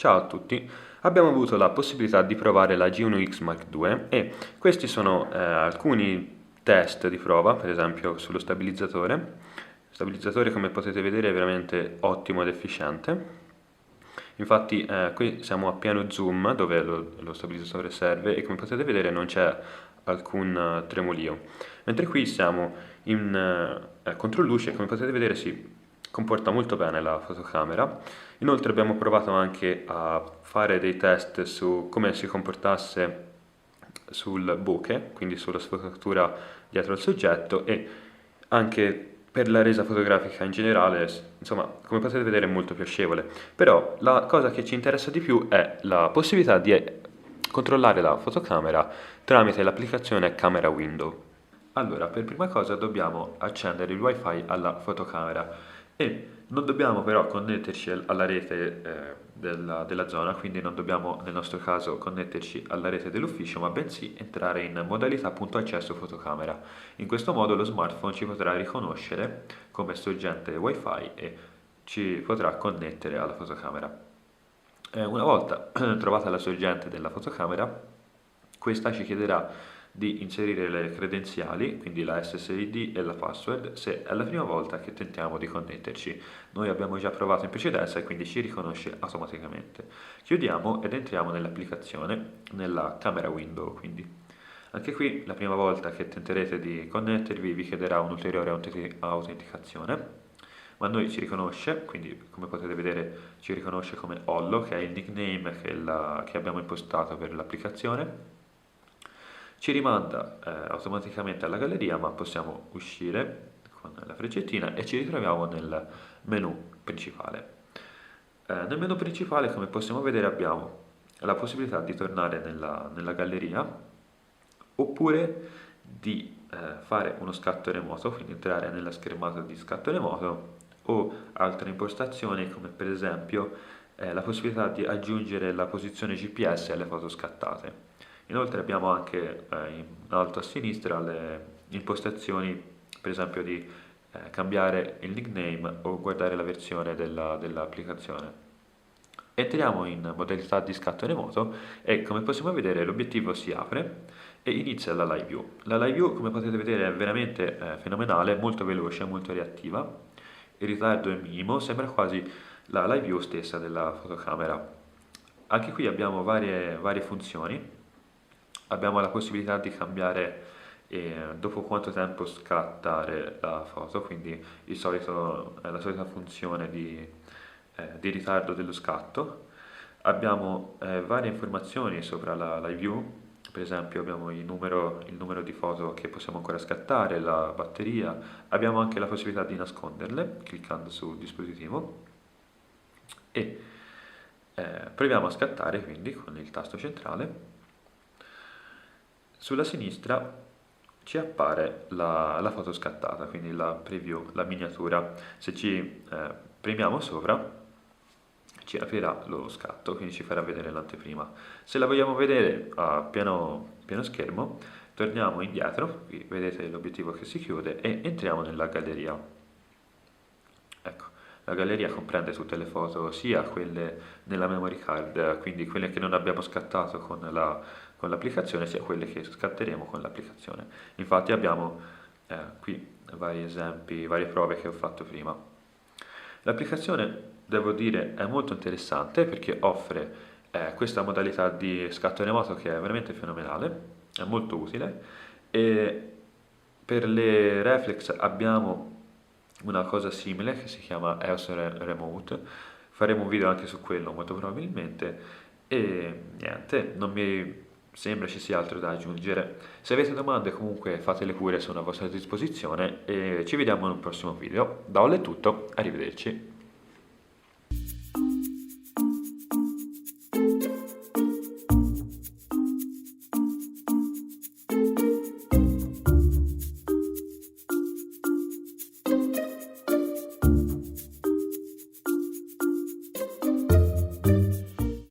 Ciao a tutti, abbiamo avuto la possibilità di provare la G1X Mark II e questi sono alcuni test di prova, per esempio sullo stabilizzatore. Il stabilizzatore, come potete vedere, è veramente ottimo ed efficiente. Infatti qui siamo a pieno zoom dove lo stabilizzatore serve e come potete vedere non c'è alcun tremolio. Mentre qui siamo in controluce e come potete vedere si comporta molto bene la fotocamera. Inoltre abbiamo provato anche a fare dei test su come si comportasse sul bokeh, quindi sulla sfocaccia dietro al soggetto e anche per la resa fotografica in generale, insomma, come potete vedere è molto piacevole. Però la cosa che ci interessa di più è la possibilità di controllare la fotocamera tramite l'applicazione Camera Window. Allora, per prima cosa dobbiamo accendere il wifi alla fotocamera e non dobbiamo però connetterci alla rete della zona, quindi non dobbiamo nel nostro caso connetterci alla rete dell'ufficio, ma bensì entrare in modalità punto accesso fotocamera. In questo modo lo smartphone ci potrà riconoscere come sorgente wifi e ci potrà connettere alla fotocamera. Una volta trovata la sorgente della fotocamera, questa ci chiederà di inserire le credenziali, quindi la SSID e la password, se è la prima volta che tentiamo di connetterci. Noi abbiamo già provato in precedenza e quindi ci riconosce automaticamente. Chiudiamo ed entriamo nell'applicazione, nella camera window, quindi. Anche qui la prima volta che tenterete di connettervi vi chiederà un'ulteriore autenticazione, ma noi ci riconosce, quindi come potete vedere ci riconosce come Ollo, che è il nickname che abbiamo impostato per l'applicazione. Ci rimanda automaticamente alla galleria, ma possiamo uscire con la freccettina e ci ritroviamo nel menu principale. Nel menu principale, come possiamo vedere, abbiamo la possibilità di tornare nella galleria oppure di fare uno scatto remoto, quindi entrare nella schermata di scatto remoto o altre impostazioni come per esempio la possibilità di aggiungere la posizione GPS alle foto scattate. Inoltre abbiamo anche in alto a sinistra le impostazioni, per esempio di cambiare il nickname o guardare la versione dell'applicazione. Entriamo in modalità di scatto remoto e come possiamo vedere l'obiettivo si apre e inizia la live view. La live view, come potete vedere, è veramente fenomenale, molto veloce, molto reattiva. Il ritardo è minimo, sembra quasi la live view stessa della fotocamera. Anche qui abbiamo varie funzioni. Abbiamo la possibilità di cambiare dopo quanto tempo scattare la foto, quindi la solita funzione di ritardo dello scatto. Abbiamo varie informazioni sopra la live view, per esempio abbiamo il numero di foto che possiamo ancora scattare, la batteria, abbiamo anche la possibilità di nasconderle cliccando sul dispositivo e proviamo a scattare quindi con il tasto centrale. Sulla sinistra ci appare la foto scattata, quindi la preview, la miniatura. Se ci premiamo sopra ci aprirà lo scatto, quindi ci farà vedere l'anteprima. Se la vogliamo vedere a pieno schermo, torniamo indietro, qui vedete l'obiettivo che si chiude e entriamo nella galleria. Ecco, la galleria comprende tutte le foto, sia quelle nella memory card, quindi quelle che non abbiamo scattato con l'applicazione, sia quelle che scatteremo con l'applicazione. Infatti abbiamo qui vari esempi, varie prove che ho fatto prima. L'applicazione, devo dire, è molto interessante perché offre questa modalità di scatto remoto che è veramente fenomenale, è molto utile e per le reflex abbiamo una cosa simile che si chiama EOS Remote, faremo un video anche su quello molto probabilmente e niente, non mi sembra ci sia altro da aggiungere. Se avete domande comunque fatele pure, sono a vostra disposizione e ci vediamo in un prossimo video. Da Olle è tutto, arrivederci.